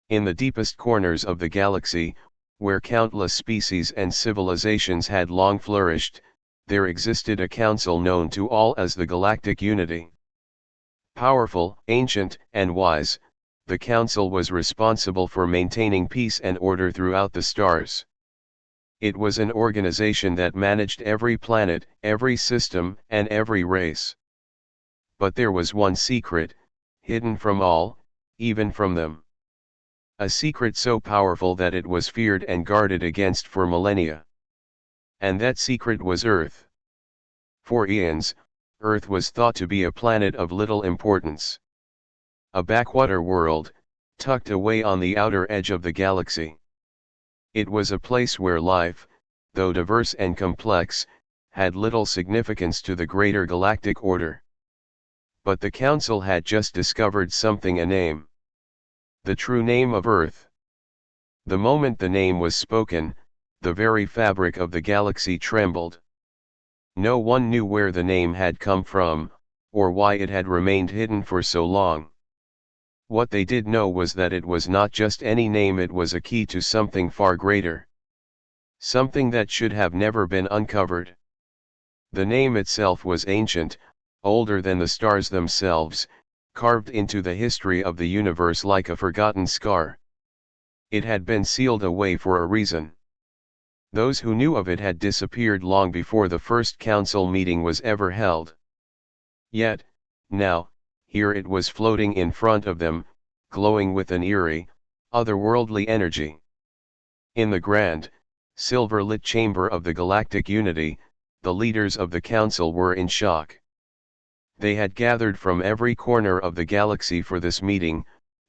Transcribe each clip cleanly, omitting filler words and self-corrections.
In the deepest corners of the galaxy, where countless species and civilizations had long flourished, there existed a council known to all as the Galactic Unity. Powerful, ancient, and wise, the council was responsible for maintaining peace and order throughout the stars. It was an organization that managed every planet, every system, and every race. But there was one secret, hidden from all, even from them. A secret so powerful that it was feared and guarded against for millennia. And that secret was Earth. For eons, Earth was thought to be a planet of little importance. A backwater world, tucked away on the outer edge of the galaxy. It was a place where life, though diverse and complex, had little significance to the greater galactic order. But the Council had just discovered something: a name. The true name of Earth. The moment the name was spoken, the very fabric of the galaxy trembled. No one knew where the name had come from, or why it had remained hidden for so long. What they did know was that it was not just any name, it was a key to something far greater. Something that should have never been uncovered. The name itself was ancient, older than the stars themselves, carved into the history of the universe like a forgotten scar. It had been sealed away for a reason. Those who knew of it had disappeared long before the first council meeting was ever held. Yet, now, here it was floating in front of them, glowing with an eerie, otherworldly energy. In the grand, silver-lit chamber of the Galactic Unity, the leaders of the council were in shock. They had gathered from every corner of the galaxy for this meeting,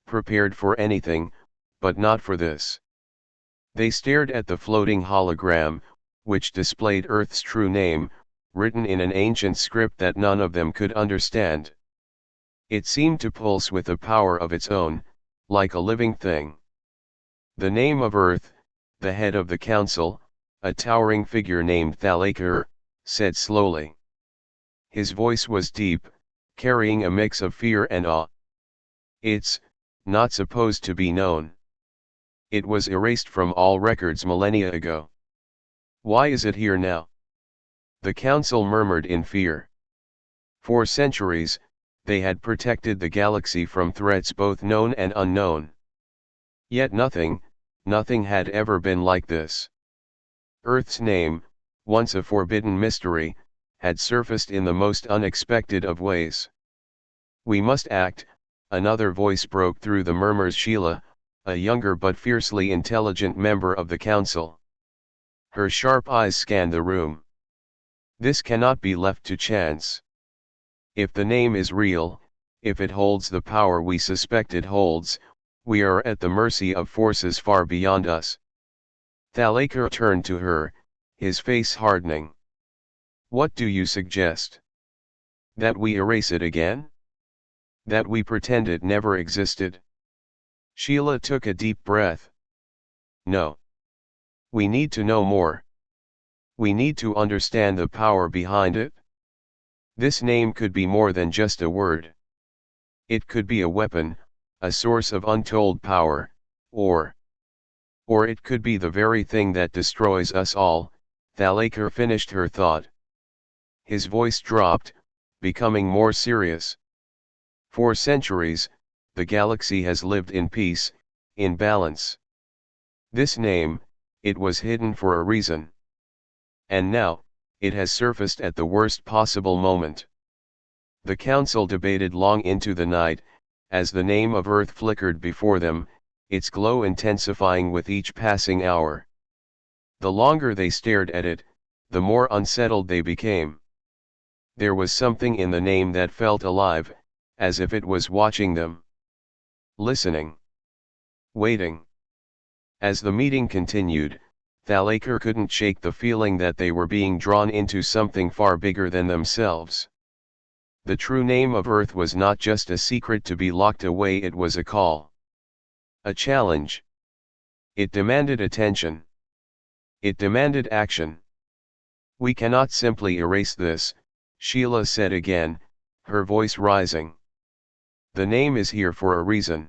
prepared for anything, but not for this. They stared at the floating hologram, which displayed Earth's true name, written in an ancient script that none of them could understand. It seemed to pulse with a power of its own, like a living thing. The name of Earth, the head of the council, a towering figure named Thalaker, said slowly. His voice was deep, carrying a mix of fear and awe. It's not supposed to be known. It was erased from all records millennia ago. Why is it here now? The council murmured in fear. For centuries, they had protected the galaxy from threats both known and unknown. Yet nothing had ever been like this. Earth's name, once a forbidden mystery, had surfaced in the most unexpected of ways. We must act, another voice broke through the murmurs. Sheila, a younger but fiercely intelligent member of the council. Her sharp eyes scanned the room. This cannot be left to chance. If the name is real, if it holds the power we suspect it holds, we are at the mercy of forces far beyond us. Thalaker turned to her, his face hardening. What do you suggest? That we erase it again? That we pretend it never existed? Sheila took a deep breath. No. We need to know more. We need to understand the power behind it. This name could be more than just a word. It could be a weapon, a source of untold power, or it could be the very thing that destroys us all. Thalaker finished her thought. His voice dropped, becoming more serious. For centuries, the galaxy has lived in peace, in balance. This name, it was hidden for a reason. And now, it has surfaced at the worst possible moment. The council debated long into the night, as the name of Earth flickered before them, its glow intensifying with each passing hour. The longer they stared at it, the more unsettled they became. There was something in the name that felt alive, as if it was watching them. Listening. Waiting. As the meeting continued, Thalaker couldn't shake the feeling that they were being drawn into something far bigger than themselves. The true name of Earth was not just a secret to be locked away, it was a call. A challenge. It demanded attention. It demanded action. We cannot simply erase this, Sheila said again, her voice rising. The name is here for a reason.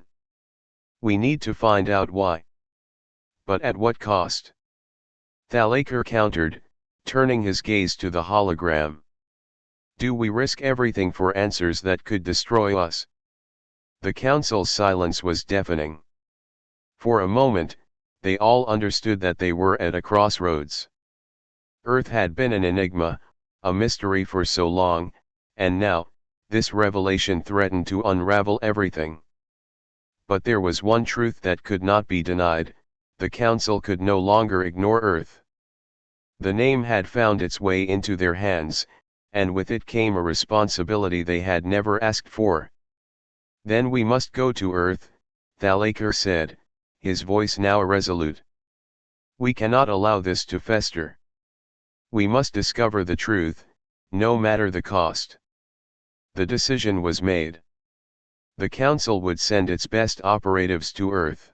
We need to find out why. But at what cost? Thalaker countered, turning his gaze to the hologram. Do we risk everything for answers that could destroy us? The council's silence was deafening. For a moment, they all understood that they were at a crossroads. Earth had been an enigma, a mystery for so long, and now, this revelation threatened to unravel everything. But there was one truth that could not be denied: the council could no longer ignore Earth. The name had found its way into their hands, and with it came a responsibility they had never asked for. Then we must go to Earth, Thalaker said, his voice now irresolute. We cannot allow this to fester. We must discover the truth, no matter the cost. The decision was made. The council would send its best operatives to Earth.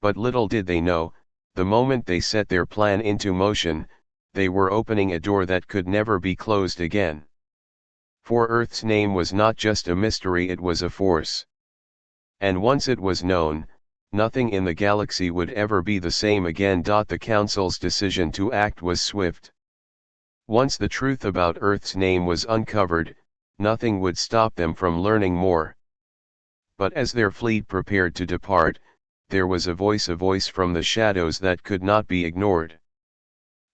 But little did they know, the moment they set their plan into motion, they were opening a door that could never be closed again. For Earth's name was not just a mystery, it was a force. And once it was known, nothing in the galaxy would ever be the same again. The council's decision to act was swift. Once the truth about Earth's name was uncovered, nothing would stop them from learning more. But as their fleet prepared to depart, there was a voice from the shadows that could not be ignored.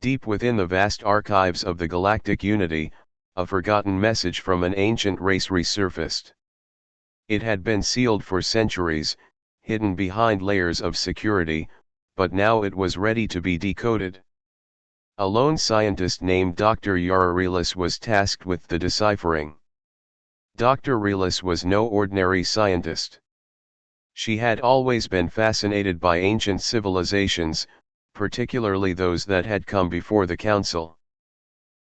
Deep within the vast archives of the galactic unity, a forgotten message from an ancient race resurfaced. It had been sealed for centuries, hidden behind layers of security, but now it was ready to be decoded. A lone scientist named Dr. Yara Relis was tasked with the deciphering. Dr. Relis was no ordinary scientist. She had always been fascinated by ancient civilizations, particularly those that had come before the council.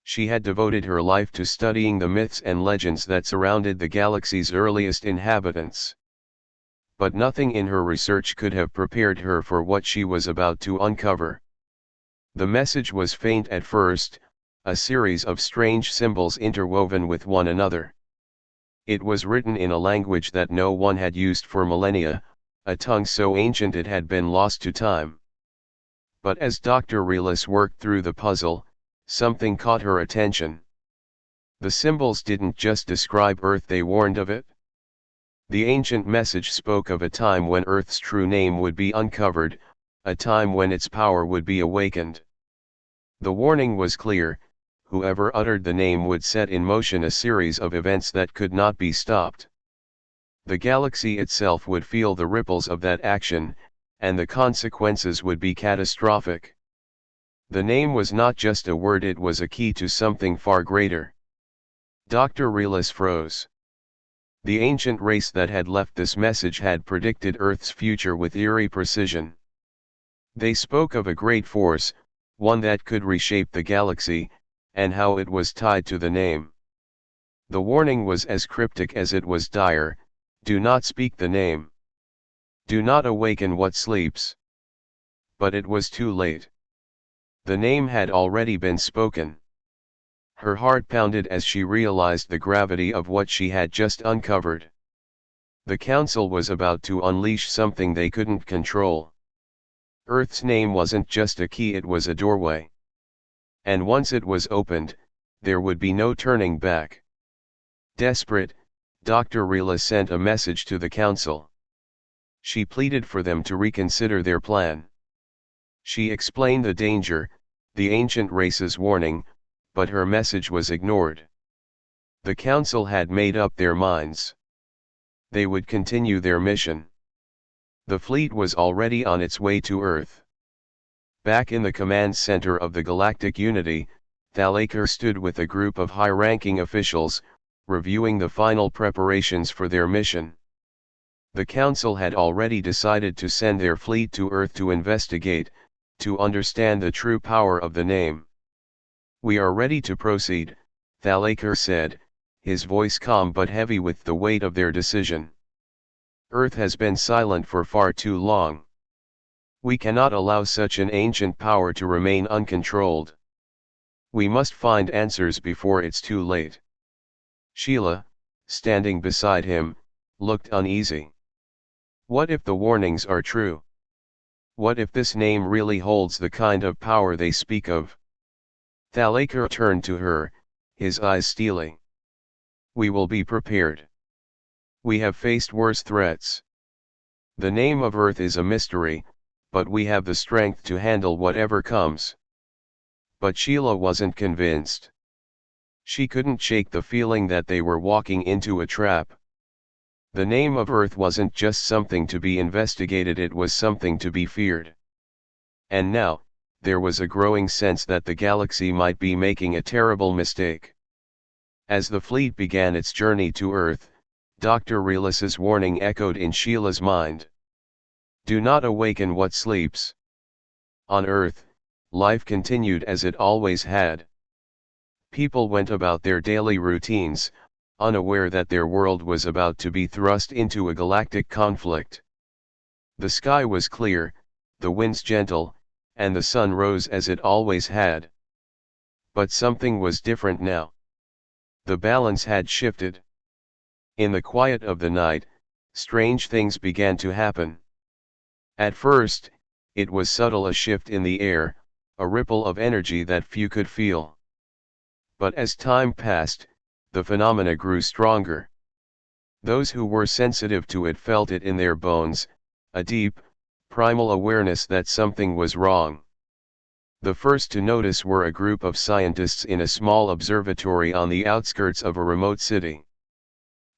She had devoted her life to studying the myths and legends that surrounded the galaxy's earliest inhabitants. But nothing in her research could have prepared her for what she was about to uncover. The message was faint at first, a series of strange symbols interwoven with one another. It was written in a language that no one had used for millennia, a tongue so ancient it had been lost to time. But as Dr. Relis worked through the puzzle, something caught her attention. The symbols didn't just describe Earth, they warned of it. The ancient message spoke of a time when Earth's true name would be uncovered, a time when its power would be awakened. The warning was clear: whoever uttered the name would set in motion a series of events that could not be stopped. The galaxy itself would feel the ripples of that action, and the consequences would be catastrophic. The name was not just a word, it was a key to something far greater. Dr. Relis froze. The ancient race that had left this message had predicted Earth's future with eerie precision. They spoke of a great force, one that could reshape the galaxy, and how it was tied to the name. The warning was as cryptic as it was dire: do not speak the name. Do not awaken what sleeps. But it was too late. The name had already been spoken. Her heart pounded as she realized the gravity of what she had just uncovered. The council was about to unleash something they couldn't control. Earth's name wasn't just a key, it was a doorway. And once it was opened, there would be no turning back. Desperate, Dr. Relis sent a message to the council. She pleaded for them to reconsider their plan. She explained the danger, the ancient race's warning, but her message was ignored. The council had made up their minds. They would continue their mission. The fleet was already on its way to Earth. Back in the command center of the galactic unity, Thalaker stood with a group of high-ranking officials, reviewing the final preparations for their mission. The council had already decided to send their fleet to Earth to investigate, to understand the true power of the name. We are ready to proceed, Thalaker said, his voice calm but heavy with the weight of their decision. Earth has been silent for far too long. We cannot allow such an ancient power to remain uncontrolled. We must find answers before it's too late. Sheila, standing beside him, looked uneasy. What if the warnings are true? What if this name really holds the kind of power they speak of? Thalaker turned to her, his eyes steely. We will be prepared. We have faced worse threats. The name of Earth is a mystery, but we have the strength to handle whatever comes. But Sheila wasn't convinced. She couldn't shake the feeling that they were walking into a trap. The name of Earth wasn't just something to be investigated, it was something to be feared. And now, there was a growing sense that the galaxy might be making a terrible mistake. As the fleet began its journey to Earth, Dr. Relis's warning echoed in Sheila's mind. Do not awaken what sleeps. On Earth, life continued as it always had. People went about their daily routines, unaware that their world was about to be thrust into a galactic conflict. The sky was clear, the winds gentle, and the sun rose as it always had. But something was different now. The balance had shifted. In the quiet of the night, strange things began to happen. At first, it was subtle, a shift in the air, a ripple of energy that few could feel. But as time passed, the phenomena grew stronger. Those who were sensitive to it felt it in their bones, a deep, primal awareness that something was wrong. The first to notice were a group of scientists in a small observatory on the outskirts of a remote city.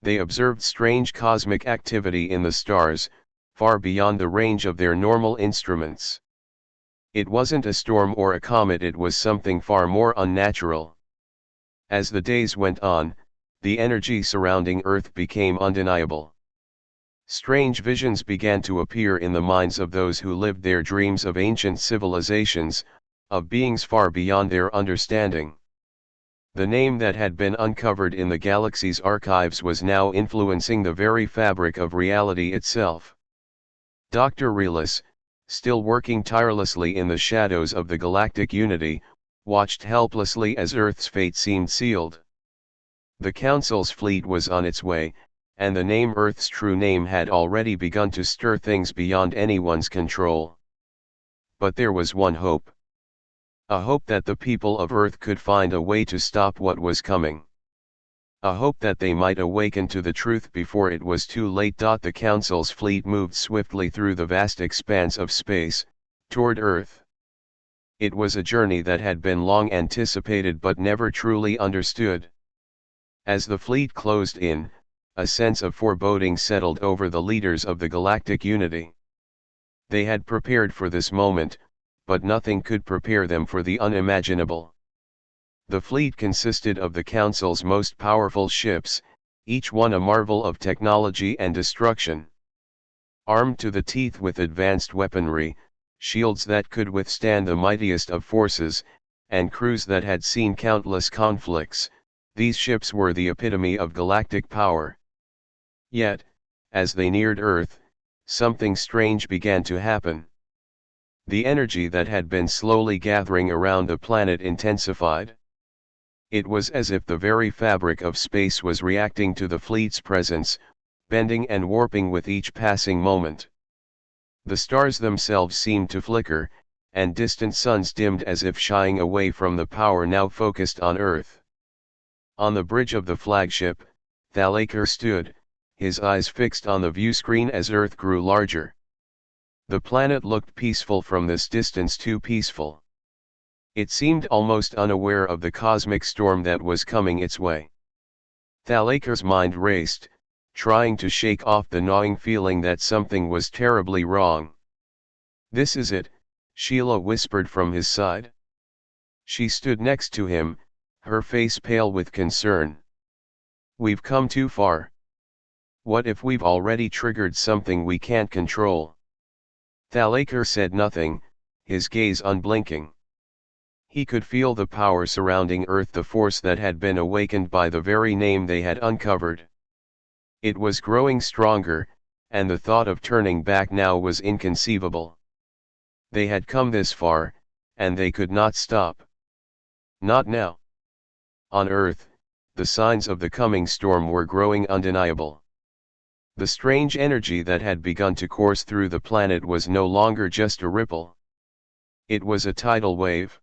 They observed strange cosmic activity in the stars, far beyond the range of their normal instruments. It wasn't a storm or a comet, it was something far more unnatural. As the days went on, the energy surrounding Earth became undeniable. Strange visions began to appear in the minds of those who lived their dreams of ancient civilizations, of beings far beyond their understanding. The name that had been uncovered in the galaxy's archives was now influencing the very fabric of reality itself. Dr. Relis, still working tirelessly in the shadows of the galactic unity, watched helplessly as Earth's fate seemed sealed. The Council's fleet was on its way, and the name Earth's true name had already begun to stir things beyond anyone's control. But there was one hope. A hope that the people of Earth could find a way to stop what was coming. A hope that they might awaken to the truth before it was too late. The Council's fleet moved swiftly through the vast expanse of space, toward Earth. It was a journey that had been long anticipated but never truly understood. As the fleet closed in, a sense of foreboding settled over the leaders of the galactic unity. They had prepared for this moment, but nothing could prepare them for the unimaginable. The fleet consisted of the Council's most powerful ships, each one a marvel of technology and destruction. Armed to the teeth with advanced weaponry, shields that could withstand the mightiest of forces, and crews that had seen countless conflicts, these ships were the epitome of galactic power. Yet, as they neared Earth, something strange began to happen. The energy that had been slowly gathering around the planet intensified. It was as if the very fabric of space was reacting to the fleet's presence, bending and warping with each passing moment. The stars themselves seemed to flicker, and distant suns dimmed as if shying away from the power now focused on Earth. On the bridge of the flagship, Thalaker stood, his eyes fixed on the viewscreen as Earth grew larger. The planet looked peaceful from this distance, too peaceful. It seemed almost unaware of the cosmic storm that was coming its way. Thalaker's mind raced, trying to shake off the gnawing feeling that something was terribly wrong. "This is it," Sheila whispered from his side. She stood next to him, her face pale with concern. "We've come too far. What if we've already triggered something we can't control?" Thalaker said nothing, his gaze unblinking. He could feel the power surrounding Earth, the force that had been awakened by the very name they had uncovered. It was growing stronger, and the thought of turning back now was inconceivable. They had come this far, and they could not stop. Not now. On Earth, the signs of the coming storm were growing undeniable. The strange energy that had begun to course through the planet was no longer just a ripple. It was a tidal wave.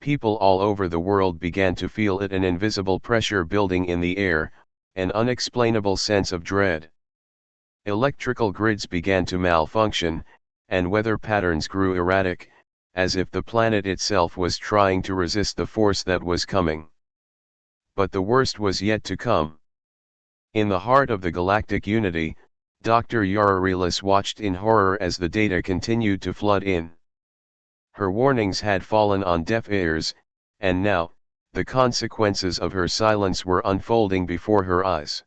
People all over the world began to feel it, an invisible pressure building in the air, an unexplainable sense of dread. Electrical grids began to malfunction, and weather patterns grew erratic, as if the planet itself was trying to resist the force that was coming. But the worst was yet to come. In the heart of the galactic unity, Dr. Yararilis watched in horror as the data continued to flood in. Her warnings had fallen on deaf ears, and now, the consequences of her silence were unfolding before her eyes.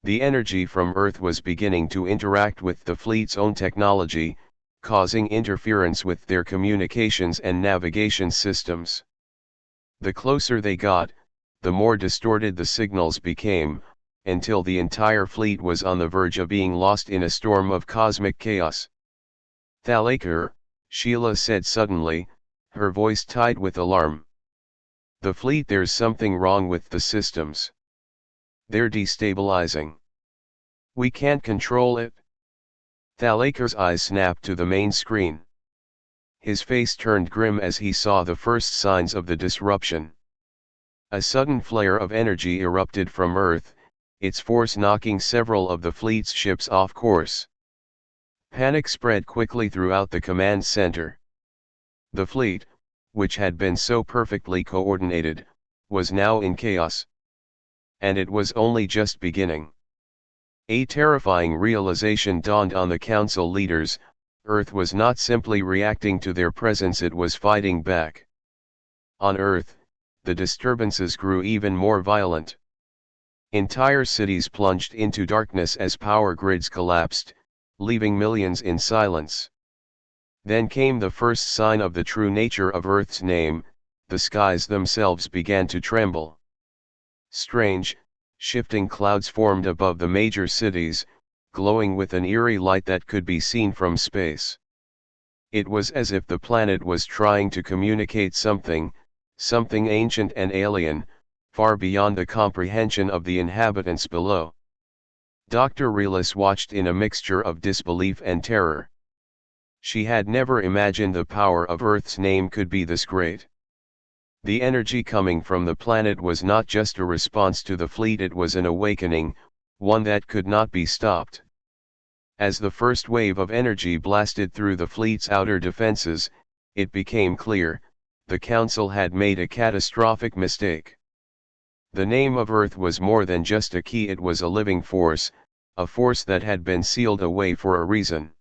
The energy from Earth was beginning to interact with the fleet's own technology, causing interference with their communications and navigation systems. The closer they got, the more distorted the signals became, until the entire fleet was on the verge of being lost in a storm of cosmic chaos. Thalaker, Sheila said suddenly, her voice tight with alarm. The fleet, there's something wrong with the systems. They're destabilizing. We can't control it. Thalaker's eyes snapped to the main screen. His face turned grim as he saw the first signs of the disruption. A sudden flare of energy erupted from Earth, its force knocking several of the fleet's ships off course. Panic spread quickly throughout the command center. The fleet, which had been so perfectly coordinated, was now in chaos. And it was only just beginning. A terrifying realization dawned on the council leaders: Earth was not simply reacting to their presence, it was fighting back. On Earth, the disturbances grew even more violent. Entire cities plunged into darkness as power grids collapsed, leaving millions in silence. Then came the first sign of the true nature of Earth's name: the skies themselves began to tremble. Strange, shifting clouds formed above the major cities, glowing with an eerie light that could be seen from space. It was as if the planet was trying to communicate something ancient and alien, far beyond the comprehension of the inhabitants below. Dr. Relis watched in a mixture of disbelief and terror. She had never imagined the power of Earth's name could be this great. The energy coming from the planet was not just a response to the fleet, it was an awakening, one that could not be stopped. As the first wave of energy blasted through the fleet's outer defenses, it became clear: the Council had made a catastrophic mistake. The name of Earth was more than just a key, it was a living force, a force that had been sealed away for a reason.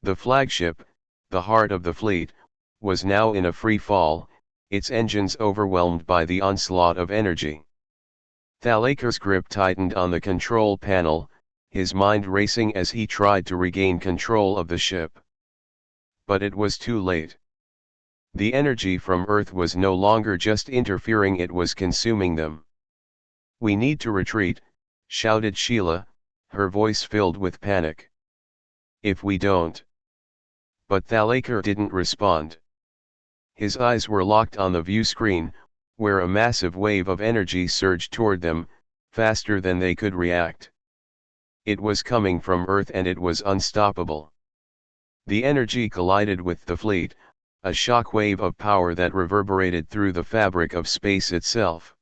The flagship, the heart of the fleet, was now in a free fall, its engines overwhelmed by the onslaught of energy. Thalaker's grip tightened on the control panel, his mind racing as he tried to regain control of the ship. But it was too late. The energy from Earth was no longer just interfering, it was consuming them. "We need to retreat," shouted Sheila, her voice filled with panic. "If we don't." But Thalaker didn't respond. His eyes were locked on the view screen, where a massive wave of energy surged toward them, faster than they could react. It was coming from Earth and it was unstoppable. The energy collided with the fleet, a shock wave of power that reverberated through the fabric of space itself.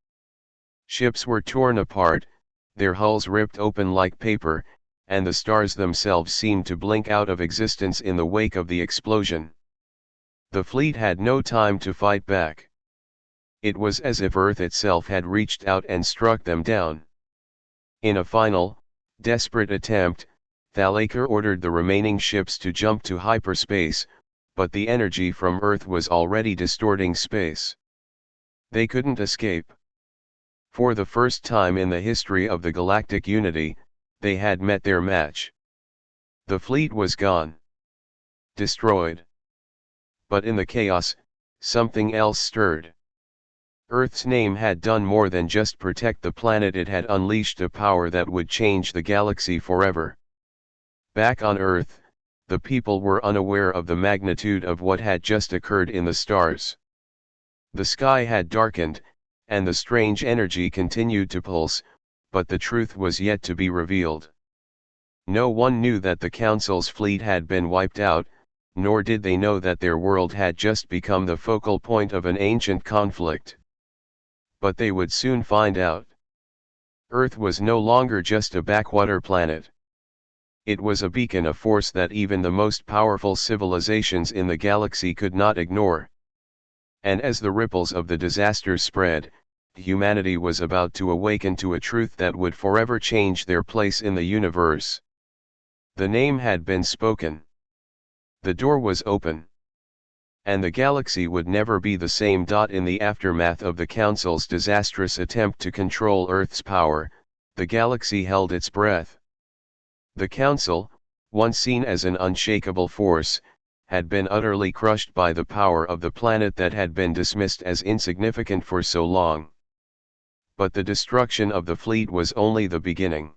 Ships were torn apart, their hulls ripped open like paper, and the stars themselves seemed to blink out of existence in the wake of the explosion. The fleet had no time to fight back. It was as if Earth itself had reached out and struck them down. In a final, desperate attempt, Thalaker ordered the remaining ships to jump to hyperspace, but the energy from Earth was already distorting space. They couldn't escape. For the first time in the history of the galactic unity, they had met their match. The fleet was gone. Destroyed. But in the chaos, something else stirred. Earth's name had done more than just protect the planet, it had unleashed a power that would change the galaxy forever. Back on Earth, the people were unaware of the magnitude of what had just occurred in the stars. The sky had darkened, and the strange energy continued to pulse, but the truth was yet to be revealed. No one knew that the Council's fleet had been wiped out, nor did they know that their world had just become the focal point of an ancient conflict. But they would soon find out. Earth was no longer just a backwater planet. It was a beacon of force that even the most powerful civilizations in the galaxy could not ignore. And as the ripples of the disaster spread, humanity was about to awaken to a truth that would forever change their place in the universe. The name had been spoken. The door was open. And the galaxy would never be the same. In the aftermath of the Council's disastrous attempt to control Earth's power, the galaxy held its breath. The Council, once seen as an unshakable force, had been utterly crushed by the power of the planet that had been dismissed as insignificant for so long. But the destruction of the fleet was only the beginning.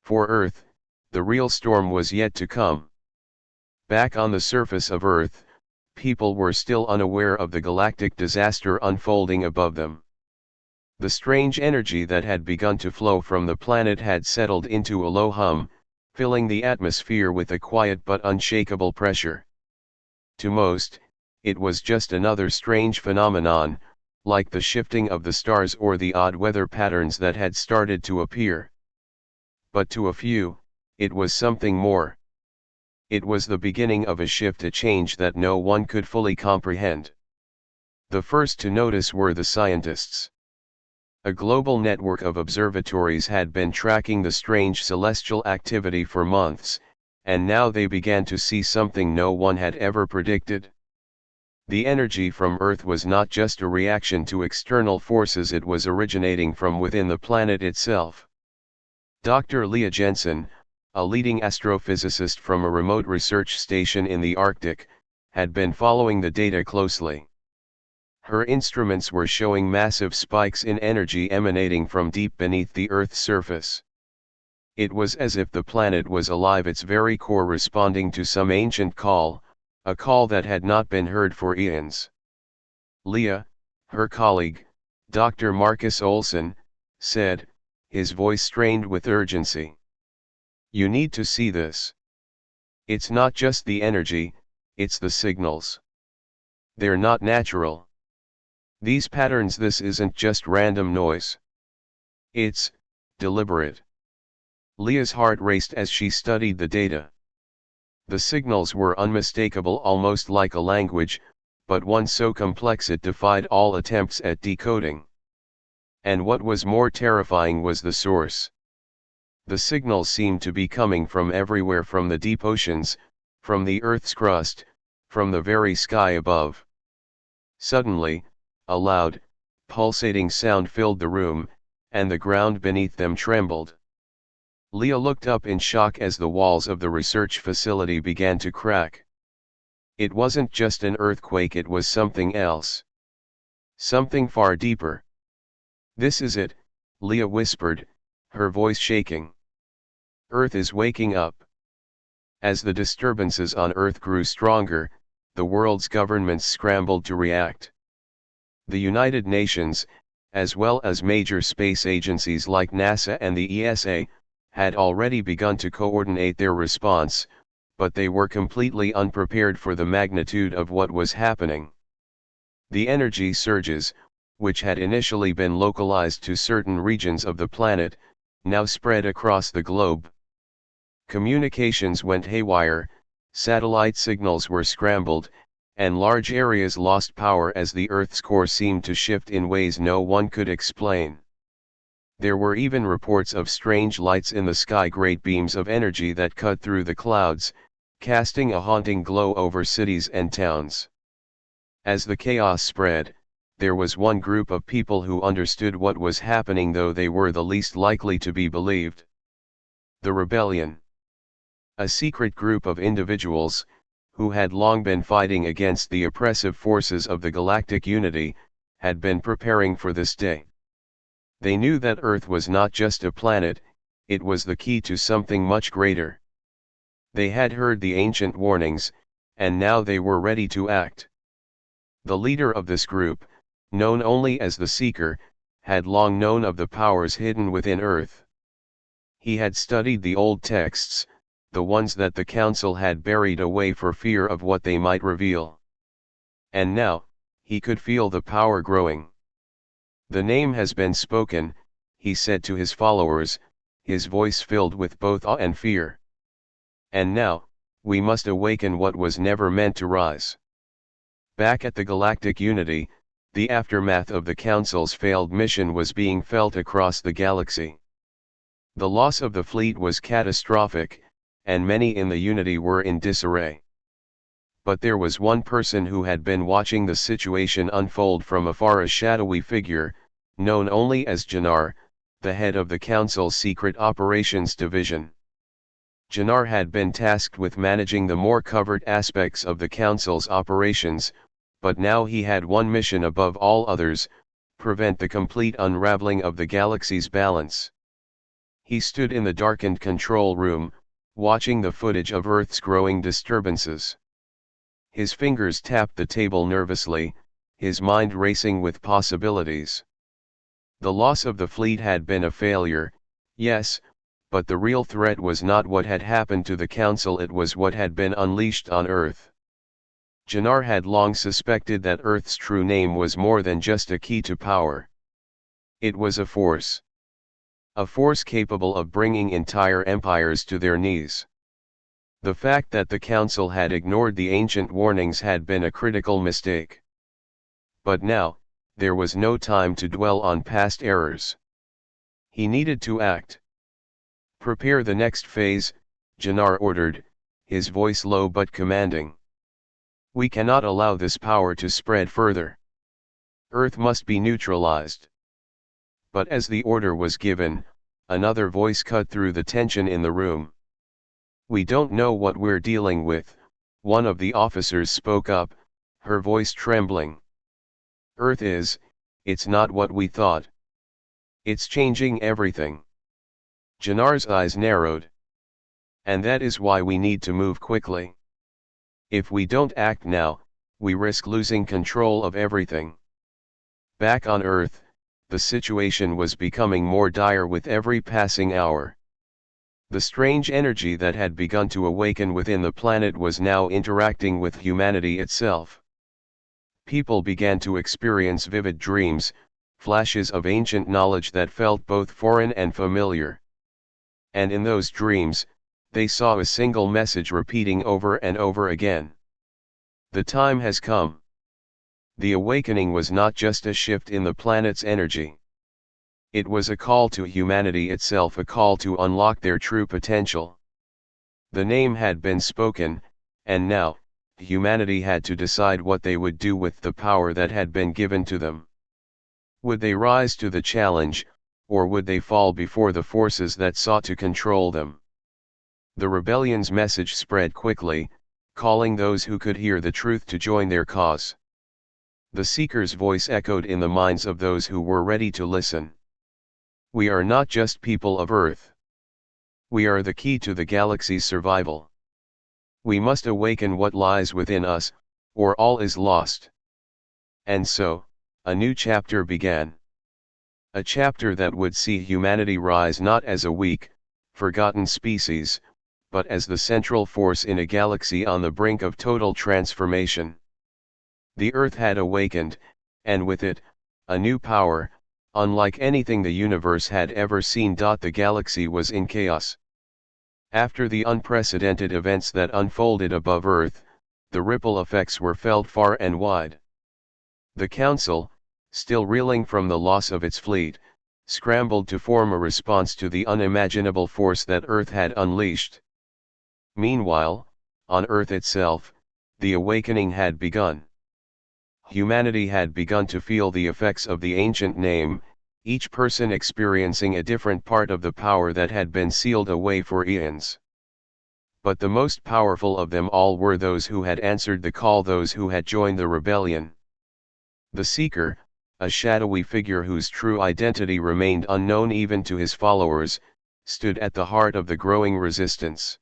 For Earth, the real storm was yet to come. Back on the surface of Earth, people were still unaware of the galactic disaster unfolding above them. The strange energy that had begun to flow from the planet had settled into a low hum, filling the atmosphere with a quiet but unshakable pressure. To most, it was just another strange phenomenon, like the shifting of the stars or the odd weather patterns that had started to appear. But to a few, it was something more. It was the beginning of a shift, a change that no one could fully comprehend. The first to notice were the scientists. A global network of observatories had been tracking the strange celestial activity for months, and now they began to see something no one had ever predicted. The energy from Earth was not just a reaction to external forces, it was originating from within the planet itself. Dr. Leah Jensen, a leading astrophysicist from a remote research station in the Arctic, had been following the data closely. Her instruments were showing massive spikes in energy emanating from deep beneath the Earth's surface. It was as if the planet was alive, its very core responding to some ancient call, a call that had not been heard for eons. Leah, her colleague, Dr. Marcus Olson, said, his voice strained with urgency. "You need to see this. It's not just the energy, it's the signals. They're not natural. These patterns, this isn't just random noise. It's deliberate." Leah's heart raced as she studied the data. The signals were unmistakable, almost like a language, but one so complex it defied all attempts at decoding. And what was more terrifying was the source. The signals seemed to be coming from everywhere, from the deep oceans, from the Earth's crust, from the very sky above. Suddenly, a loud, pulsating sound filled the room, and the ground beneath them trembled. Leah looked up in shock as the walls of the research facility began to crack. It wasn't just an earthquake, it was something else. Something far deeper. "This is it," Leah whispered, her voice shaking. "Earth is waking up." As the disturbances on Earth grew stronger, the world's governments scrambled to react. The United Nations, as well as major space agencies like NASA and the ESA, had already begun to coordinate their response, but they were completely unprepared for the magnitude of what was happening. The energy surges, which had initially been localized to certain regions of the planet, now spread across the globe. Communications went haywire, satellite signals were scrambled, and large areas lost power as the Earth's core seemed to shift in ways no one could explain. There were even reports of strange lights in the sky, great beams of energy that cut through the clouds, casting a haunting glow over cities and towns. As the chaos spread, there was one group of people who understood what was happening, though they were the least likely to be believed. The rebellion. A secret group of individuals, who had long been fighting against the oppressive forces of the galactic unity, had been preparing for this day. They knew that Earth was not just a planet, it was the key to something much greater. They had heard the ancient warnings, and now they were ready to act. The leader of this group, known only as the Seeker, had long known of the powers hidden within Earth. He had studied the old texts, the ones that the council had buried away for fear of what they might reveal. And now, he could feel the power growing. "The name has been spoken," he said to his followers, his voice filled with both awe and fear. "And now, we must awaken what was never meant to rise." Back at the galactic unity, the aftermath of the council's failed mission was being felt across the galaxy. The loss of the fleet was catastrophic, and many in the unity were in disarray. But there was one person who had been watching the situation unfold from afar, a shadowy figure, known only as Jannar, the head of the Council's Secret Operations Division. Jannar had been tasked with managing the more covert aspects of the Council's operations, but now he had one mission above all others: prevent the complete unraveling of the galaxy's balance. He stood in the darkened control room, watching the footage of Earth's growing disturbances. His fingers tapped the table nervously, his mind racing with possibilities. The loss of the fleet had been a failure, yes, but the real threat was not what had happened to the Council, it was what had been unleashed on Earth. Jannar had long suspected that Earth's true name was more than just a key to power. It was a force. A force capable of bringing entire empires to their knees. The fact that the Council had ignored the ancient warnings had been a critical mistake. But now, there was no time to dwell on past errors. He needed to act. "Prepare the next phase," Jannar ordered, his voice low but commanding. "We cannot allow this power to spread further. Earth must be neutralized." But as the order was given, another voice cut through the tension in the room. "We don't know what we're dealing with," one of the officers spoke up, her voice trembling. It's not what we thought. It's changing everything." Jannar's eyes narrowed. "And that is why we need to move quickly. If we don't act now, we risk losing control of everything." Back on Earth, the situation was becoming more dire with every passing hour. The strange energy that had begun to awaken within the planet was now interacting with humanity itself. People began to experience vivid dreams, flashes of ancient knowledge that felt both foreign and familiar. And in those dreams, they saw a single message repeating over and over again. "The time has come." The awakening was not just a shift in the planet's energy. It was a call to humanity itself, a call to unlock their true potential. The name had been spoken, and now, humanity had to decide what they would do with the power that had been given to them. Would they rise to the challenge, or would they fall before the forces that sought to control them? The rebellion's message spread quickly, calling those who could hear the truth to join their cause. The Seeker's voice echoed in the minds of those who were ready to listen. "We are not just people of Earth. We are the key to the galaxy's survival. We must awaken what lies within us, or all is lost." And so, a new chapter began. A chapter that would see humanity rise not as a weak, forgotten species, but as the central force in a galaxy on the brink of total transformation. The Earth had awakened, and with it, a new power, unlike anything the universe had ever seen. The galaxy was in chaos. After the unprecedented events that unfolded above Earth, the ripple effects were felt far and wide. The Council, still reeling from the loss of its fleet, scrambled to form a response to the unimaginable force that Earth had unleashed. Meanwhile, on Earth itself, the awakening had begun. Humanity had begun to feel the effects of the ancient name, each person experiencing a different part of the power that had been sealed away for eons. But the most powerful of them all were those who had answered the call, those who had joined the rebellion. The Seeker, a shadowy figure whose true identity remained unknown even to his followers, stood at the heart of the growing resistance.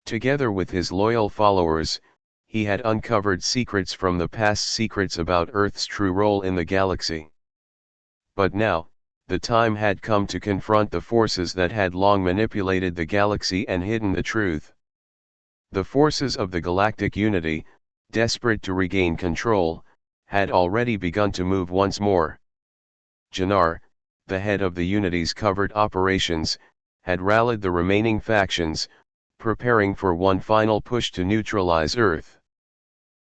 Together with his loyal followers, he had uncovered secrets from the past, secrets about Earth's true role in the galaxy. But now, the time had come to confront the forces that had long manipulated the galaxy and hidden the truth. The forces of the galactic unity, desperate to regain control, had already begun to move once more. Jannar, the head of the unity's covert operations, had rallied the remaining factions, preparing for one final push to neutralize Earth.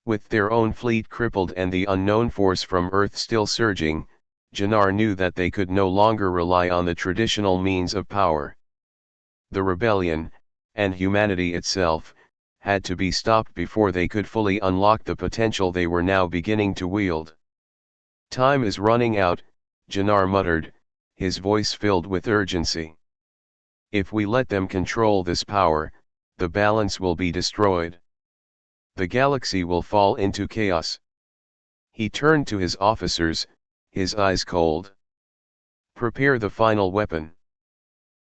With their own fleet crippled and the unknown force from Earth still surging, Jannar knew that they could no longer rely on the traditional means of power. The rebellion, and humanity itself, had to be stopped before they could fully unlock the potential they were now beginning to wield. "Time is running out," Jannar muttered, his voice filled with urgency. "If we let them control this power, the balance will be destroyed. The galaxy will fall into chaos." He turned to his officers, his eyes cold. "Prepare the final weapon.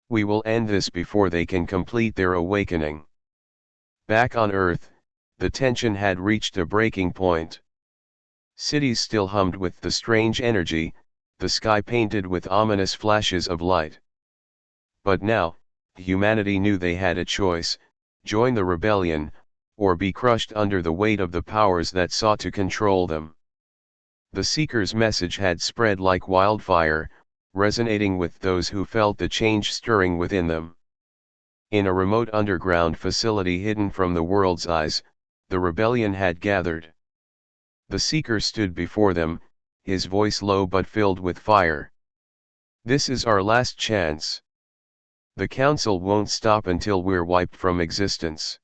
We will end this before they can complete their awakening." Back on Earth, the tension had reached a breaking point. Cities still hummed with the strange energy, the sky painted with ominous flashes of light. But now, humanity knew they had a choice: join the rebellion, or be crushed under the weight of the powers that sought to control them. The Seeker's message had spread like wildfire, resonating with those who felt the change stirring within them. In a remote underground facility hidden from the world's eyes, the rebellion had gathered. The Seeker stood before them, his voice low but filled with fire. "This is our last chance. The Council won't stop until we're wiped from existence.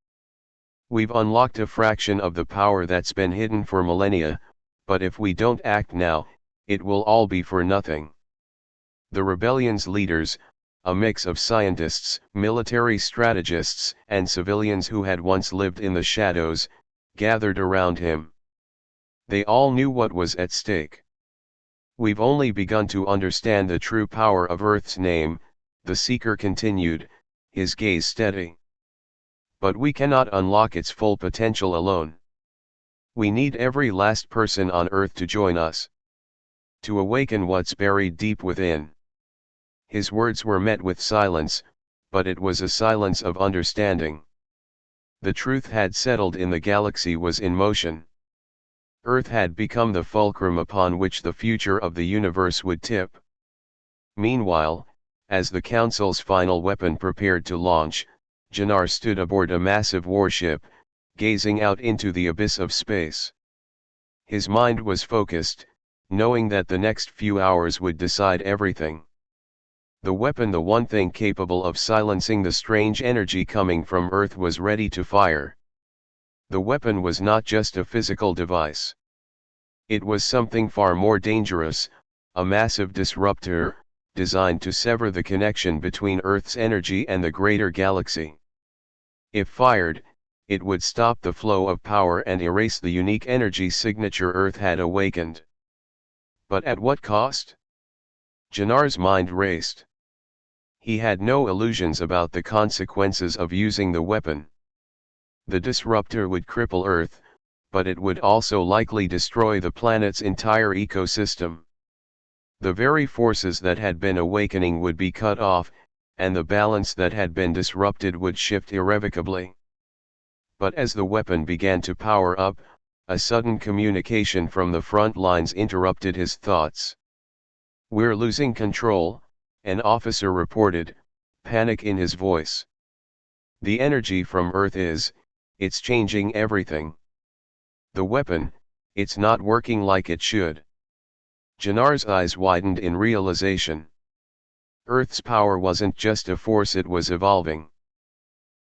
We've unlocked a fraction of the power that's been hidden for millennia, but if we don't act now, it will all be for nothing." The rebellion's leaders, a mix of scientists, military strategists, and civilians who had once lived in the shadows, gathered around him. They all knew what was at stake. "We've only begun to understand the true power of Earth's name," the Seeker continued, his gaze steady. "But we cannot unlock its full potential alone. We need every last person on Earth to join us. To awaken what's buried deep within." His words were met with silence, but it was a silence of understanding. The truth had settled in the galaxy was in motion. Earth had become the fulcrum upon which the future of the universe would tip. Meanwhile, as the Council's final weapon prepared to launch, Jannar stood aboard a massive warship, gazing out into the abyss of space. His mind was focused, knowing that the next few hours would decide everything. The weapon, the one thing capable of silencing the strange energy coming from Earth, was ready to fire. The weapon was not just a physical device. It was something far more dangerous, a massive disruptor, designed to sever the connection between Earth's energy and the greater galaxy. If fired, it would stop the flow of power and erase the unique energy signature Earth had awakened. But at what cost? Jannar's mind raced. He had no illusions about the consequences of using the weapon. The disruptor would cripple Earth, but it would also likely destroy the planet's entire ecosystem. The very forces that had been awakening would be cut off, and the balance that had been disrupted would shift irrevocably. But as the weapon began to power up, a sudden communication from the front lines interrupted his thoughts. "We're losing control," an officer reported, panic in his voice. "The energy from Earth it's changing everything. The weapon, it's not working like it should." Jannar's eyes widened in realization. Earth's power wasn't just a force, it was evolving.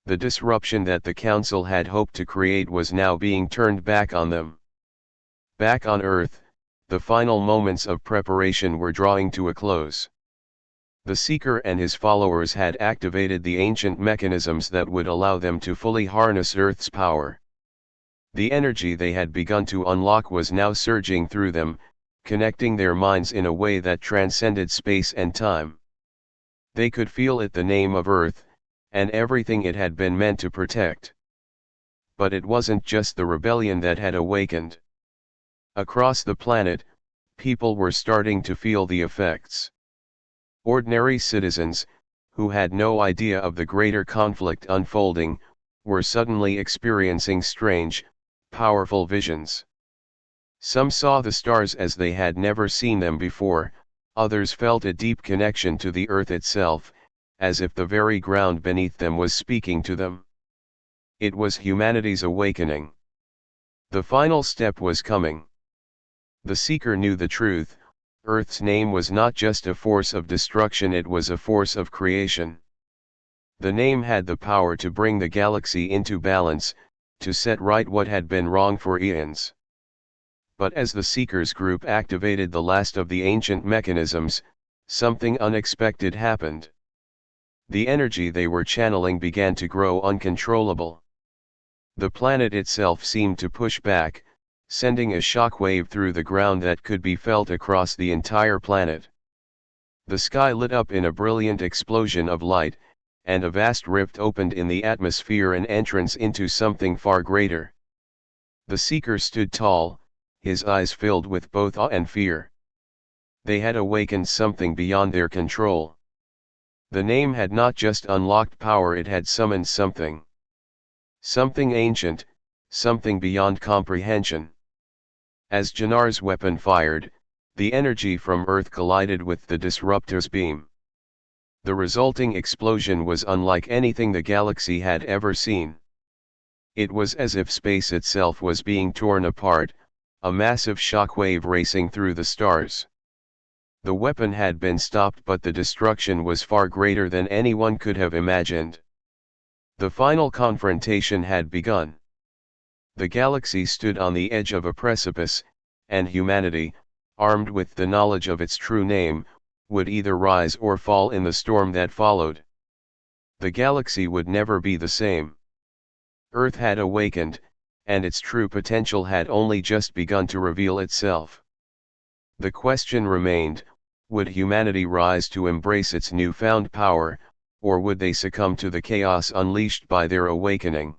The disruption that the Council had hoped to create was now being turned back on them. Back on Earth, the final moments of preparation were drawing to a close. The Seeker and his followers had activated the ancient mechanisms that would allow them to fully harness Earth's power. The energy they had begun to unlock was now surging through them, connecting their minds in a way that transcended space and time. They could feel it, the name of Earth, and everything it had been meant to protect. But it wasn't just the rebellion that had awakened. Across the planet, people were starting to feel the effects. Ordinary citizens, who had no idea of the greater conflict unfolding, were suddenly experiencing strange, powerful visions. Some saw the stars as they had never seen them before, others felt a deep connection to the earth itself, as if the very ground beneath them was speaking to them. It was humanity's awakening. The final step was coming. The seeker knew the truth: Earth's name was not just a force of destruction, it was a force of creation. The name had the power to bring the galaxy into balance, to set right what had been wrong for eons. But as the Seekers group activated the last of the ancient mechanisms, something unexpected happened. The energy they were channeling began to grow uncontrollable. The planet itself seemed to push back, sending a shock wave through the ground that could be felt across the entire planet. The sky lit up in a brilliant explosion of light, and a vast rift opened in the atmosphere, an entrance into something far greater. The Seeker stood tall, his eyes filled with both awe and fear. They had awakened something beyond their control. The name had not just unlocked power, it had summoned something. Something ancient, something beyond comprehension. As Janar's weapon fired, the energy from Earth collided with the disruptor's beam. The resulting explosion was unlike anything the galaxy had ever seen. It was as if space itself was being torn apart, a massive shockwave racing through the stars. The weapon had been stopped, but the destruction was far greater than anyone could have imagined. The final confrontation had begun. The galaxy stood on the edge of a precipice, and humanity, armed with the knowledge of its true name, would either rise or fall in the storm that followed. The galaxy would never be the same. Earth had awakened, and its true potential had only just begun to reveal itself. The question remained: would humanity rise to embrace its newfound power, or would they succumb to the chaos unleashed by their awakening?